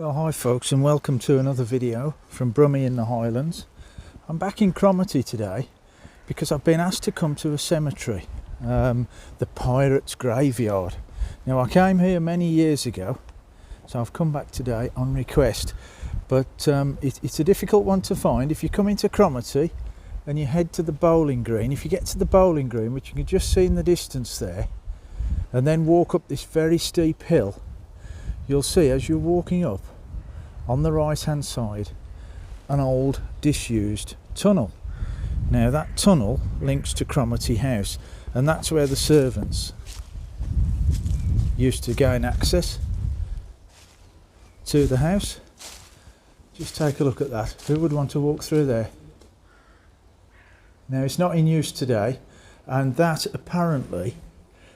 Well, hi folks, and welcome to another video from Brummie in the Highlands. I'm back in Cromarty today because I've been asked to come to a cemetery, the Pirates' Graveyard. Now, I came here many years ago, so I've come back today on request, but it's a difficult one to find. If you come into Cromarty and you head to the bowling green, if you get to the bowling green, which you can just see in the distance there, and then walk up this very steep hill, you'll see as you're walking up on the right hand side an old disused tunnel. Now that tunnel links to Cromarty House, and that's where the servants used to gain access to the house. Just take a look at that. Who would want to walk through there? Now it's not in use today, and that apparently,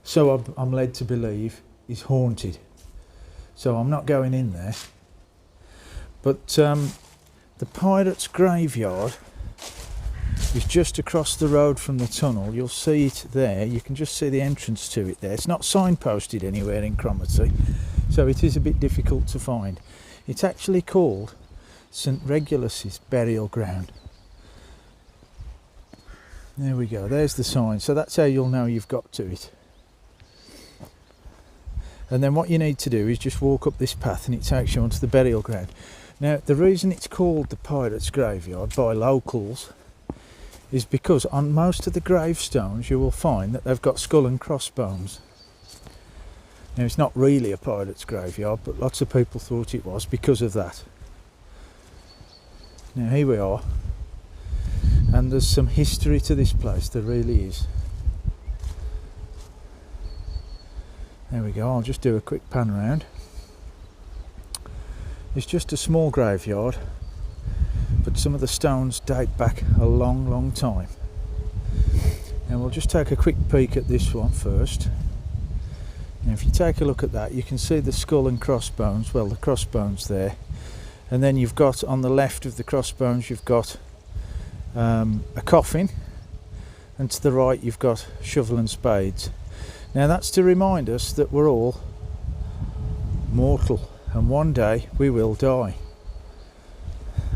so I'm led to believe, is haunted. So I'm not going in there. But the Pirates' Graveyard is just across the road from the tunnel. You'll see it there. You can just see the entrance to it there. It's not signposted anywhere in Cromarty, so it is a bit difficult to find. It's actually called St.Regulus' burial ground. There we go. There's the sign. So that's how you'll know you've got to it. And then what you need to do is just walk up this path and it takes you onto the burial ground. Now, the reason it's called the Pirates' Graveyard by locals is because on most of the gravestones you will find that they've got skull and crossbones. Now, it's not really a pirate's graveyard, but lots of people thought it was because of that. Now, here we are, and there's some history to this place, there really is. There we go, I'll just do a quick pan round. It's just a small graveyard, but some of the stones date back a long time. And we'll just take a quick peek at this one first. Now if you take a look at that, you can see the skull and crossbones, well, the crossbones there. And then you've got on the left of the crossbones, you've got a coffin, and to the right you've got shovel and spades. Now that's to remind us that we're all mortal and one day we will die.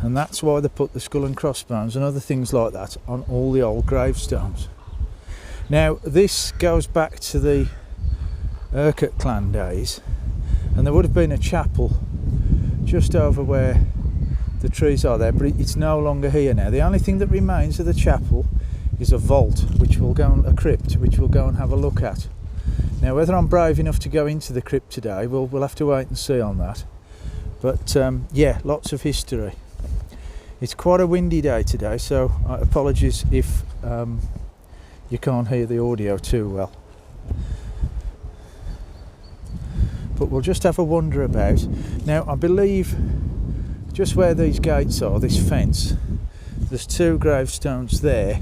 And that's why they put the skull and crossbones and other things like that on all the old gravestones. Now this goes back to the Urquhart clan days, and there would have been a chapel just over where the trees are there, but it's no longer here now. The only thing that remains of the chapel is a vault, which we'll go on, a crypt, which we'll go and have a look at. Now, whether I'm brave enough to go into the crypt today, we'll have to wait and see on that. But yeah, lots of history. It's quite a windy day today, so apologies if you can't hear the audio too well. But we'll just have a wander about. Now, I believe just where these gates are, this fence, there's two gravestones there,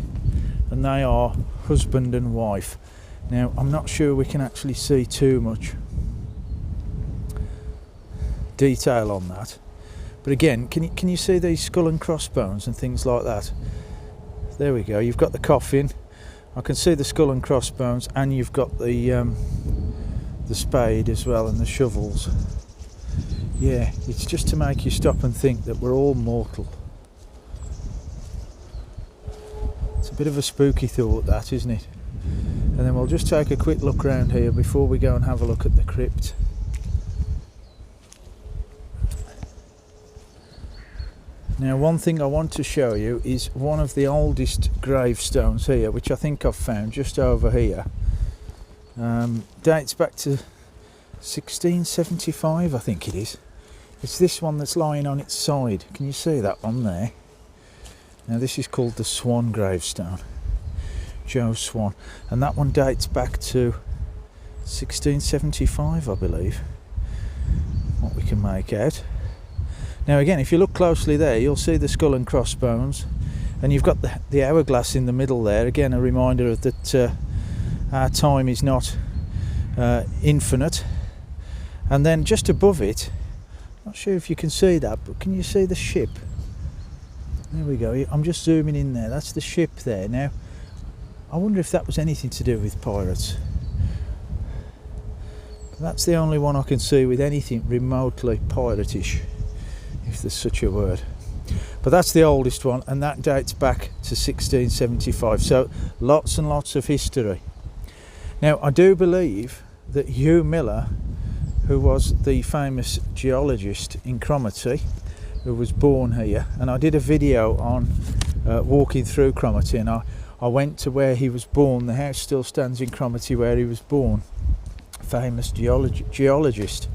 and they are husband and wife. Now, I'm not sure we can actually see too much detail on that, but again, can you see these skull and crossbones and things like that? There we go. You've got the coffin. I can see the skull and crossbones, and you've got the spade as well, and the shovels. Yeah, it's just to make you stop and think that we're all mortal. It's a bit of a spooky thought, that, isn't it? And then we'll just take a quick look around here before we go and have a look at the crypt. Now, one thing I want to show you is one of the oldest gravestones here, which I think I've found just over here. Dates back to 1675, I think it is. It's this one that's lying on its side. Can you see that one there? Now, this is called the Swan gravestone. Joe Swan, and that one dates back to 1675, I believe, what we can make out. Now again, if you look closely there, you'll see the skull and crossbones, and you've got the hourglass in the middle there, again a reminder that our time is not infinite. And then just above it, not sure if you can see that, but can you see the ship? There we go, I'm just zooming in there, that's the ship there. Now I wonder if that was anything to do with pirates. That's the only one I can see with anything remotely piratish, if there's such a word. But that's the oldest one, and that dates back to 1675, so lots and lots of history. Now, I do believe that Hugh Miller, who was the famous geologist in Cromarty, who was born here, and I did a video on walking through Cromarty, and I went to where he was born. The house still stands in Cromarty where he was born. Famous geologist.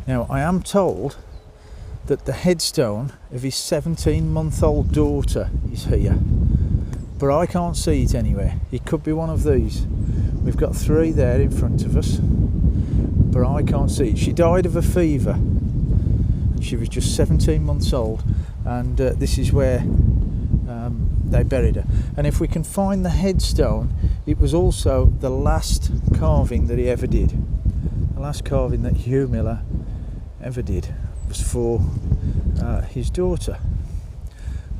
Now, I am told that the headstone of his 17-month-old daughter is here, but I can't see it anywhere. It could be one of these. We've got 3 there in front of us, but I can't see it. She died of a fever. She was just 17 months old, and this is where they buried her. And if we can find the headstone, it was also the last carving that he ever did. The last carving that Hugh Miller ever did was for his daughter.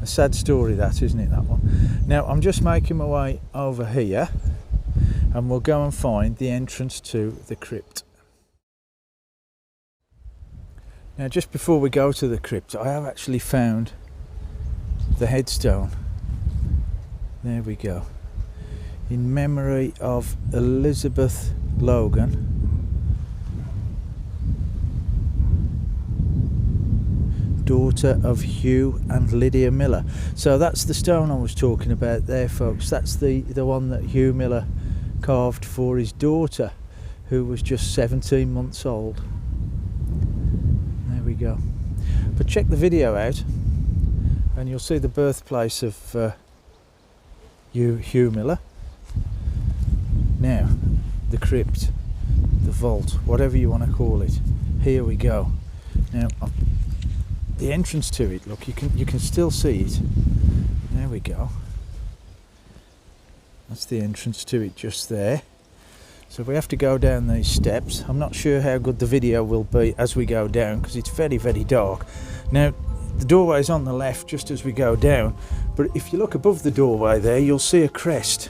A sad story that, isn't it, that one? Now, I'm just making my way over here, and we'll go and find the entrance to the crypt. Now, just before we go to the crypt, I have actually found the headstone. There we go. In memory of Elizabeth Logan, daughter of Hugh and Lydia Miller. So that's the stone I was talking about there, folks. That's the one that Hugh Miller carved for his daughter, who was just 17 months old. There we go. But check the video out, and you'll see the birthplace of Hugh Miller. Now, the crypt, the vault, whatever you want to call it. Here we go. Now, the entrance to it, look, you can still see it. There we go. That's the entrance to it just there. So we have to go down these steps. I'm not sure how good the video will be as we go down, because it's very, very dark. Now, the doorway is on the left just as we go down, but if you look above the doorway there, you'll see a crest.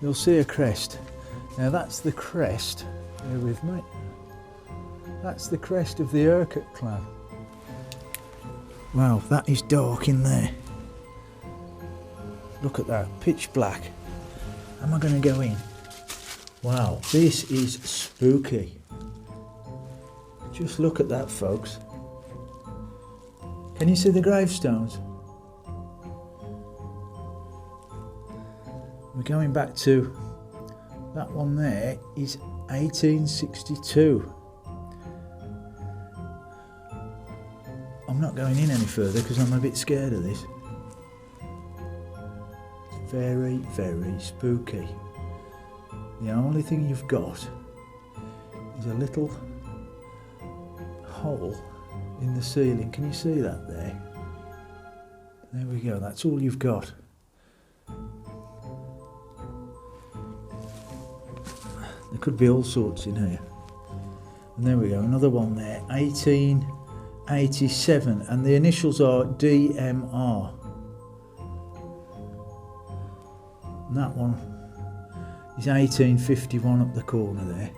You'll see a crest. Now, that's the crest. Bear with me. That's the crest of the Urquhart clan. Wow, that is dark in there. Look at that, pitch black. Am I going to go in? Wow, this is spooky. Just look at that, folks. Can you see the gravestones? We're going back to that one there is 1862. I'm not going in any further because I'm a bit scared of this. It's very, very spooky. The only thing you've got is a little hole in the ceiling. Can you see that there? There we go, that's all you've got. There could be all sorts in here. And there we go, another one there, 1887, and the initials are DMR. And that one is 1851 up the corner there.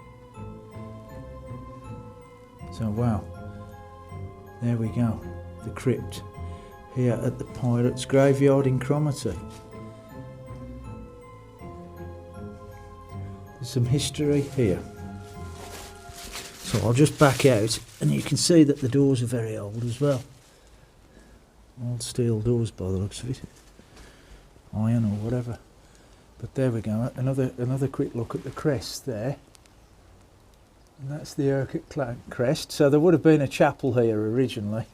So wow, there we go, the crypt here at the Pirates Graveyard in Cromarty. There's some history here. So I'll just back out, and you can see that the doors are very old as well. Old steel doors by the looks of it. Iron or whatever. But there we go, another quick look at the crest there. And that's the Urquhart clan crest. So there would have been a chapel here originally,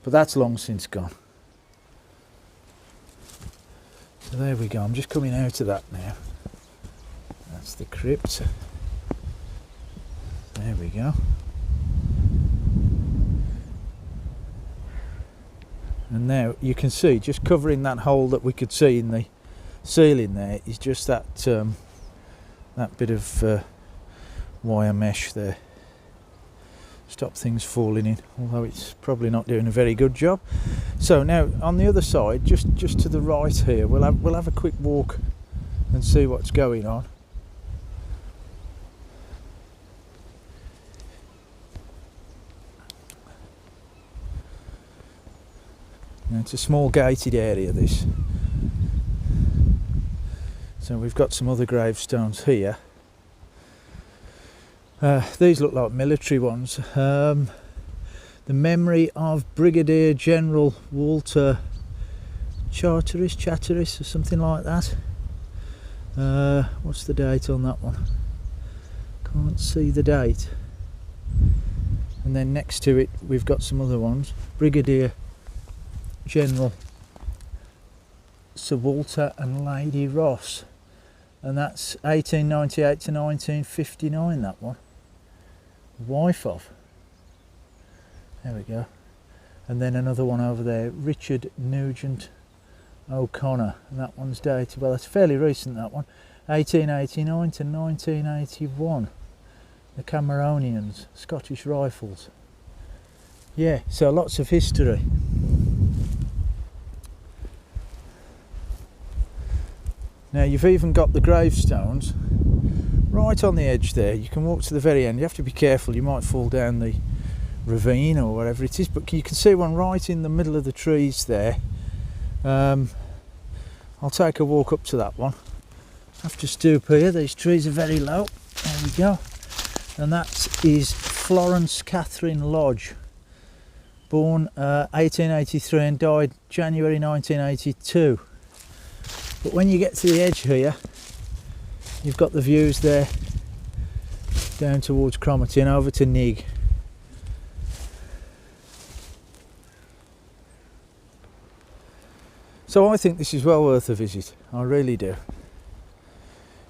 but that's long since gone. So there we go, I'm just coming out of that now. That's the crypt. There we go. And now you can see, just covering that hole that we could see in the ceiling there, is just that that bit of wire mesh there. Stop things falling in, although it's probably not doing a very good job. So now on the other side, just to the right here, we'll have a quick walk and see what's going on. And it's a small gated area, this. So we've got some other gravestones here. These look like military ones. The memory of Brigadier General Walter Chatteris or something like that. What's the date on that one? Can't see the date. And then next to it we've got some other ones. Brigadier General Sir Walter and Lady Ross, and that's 1898 to 1959, that one. Wife of. There we go. And then another one over there, Richard Nugent O'Connor, and that one's dated, well, that's fairly recent, that one, 1889 to 1981. The Cameronians, Scottish Rifles. Yeah, so lots of history. Now you've even got the gravestones right on the edge there. You can walk to the very end. You have to be careful, you might fall down the ravine or whatever it is, but you can see one right in the middle of the trees there. I'll take a walk up to that one. I have to stoop here, these trees are very low. There we go. And that is Florence Catherine Lodge, born 1883 and died January 1982. But when you get to the edge here, you've got the views there down towards Cromarty and over to Nig. So I think this is well worth a visit, I really do.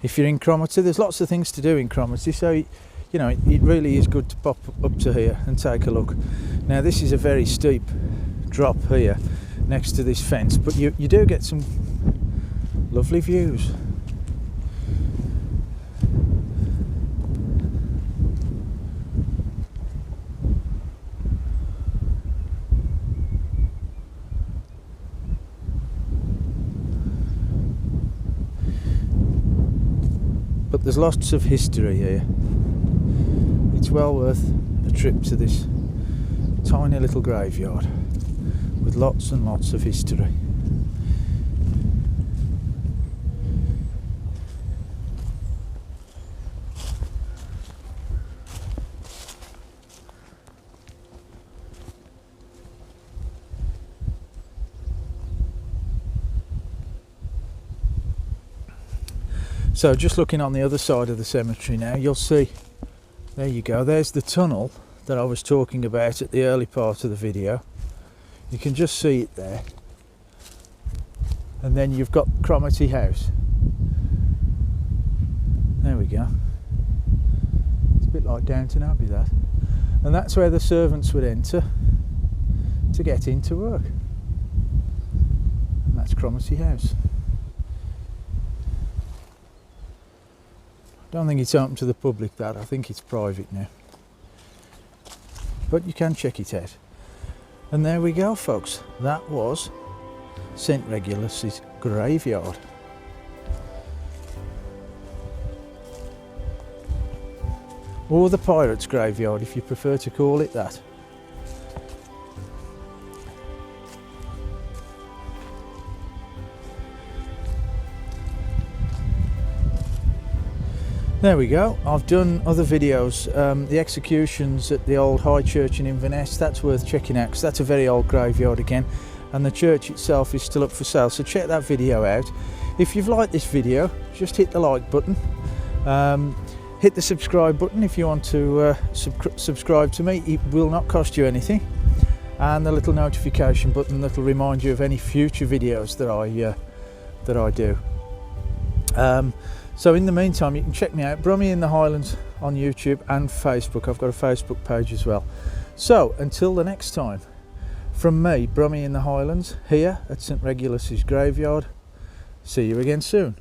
If you're in Cromarty, there's lots of things to do in Cromarty, so you know, it really is good to pop up to here and take a look. Now this is a very steep drop here next to this fence, but you do get some lovely views. But there's lots of history here. It's well worth a trip to this tiny little graveyard with lots and lots of history. So just looking on the other side of the cemetery now, you'll see, there you go, there's the tunnel that I was talking about at the early part of the video. You can just see it there. And then you've got Cromarty House. There we go. It's a bit like Downton Abbey, that. And that's where the servants would enter to get into work. And that's Cromarty House. I don't think it's open to the public, that. I think it's private now. But you can check it out. And there we go, folks. That was St.Regulus' graveyard. Or the Pirates' Graveyard, if you prefer to call it that. There we go. I've done other videos, the executions at the old High Church in Inverness, that's worth checking out because that's a very old graveyard again, and the church itself is still up for sale, so check that video out. If you've liked this video, just hit the like button, hit the subscribe button if you want to subscribe to me. It will not cost you anything, and the little notification button that will remind you of any future videos that I do. So in the meantime, you can check me out, Brummie in the Highlands, on YouTube and Facebook. I've got a Facebook page as well. So until the next time, from me, Brummie in the Highlands, here at St.Regulus' graveyard, see you again soon.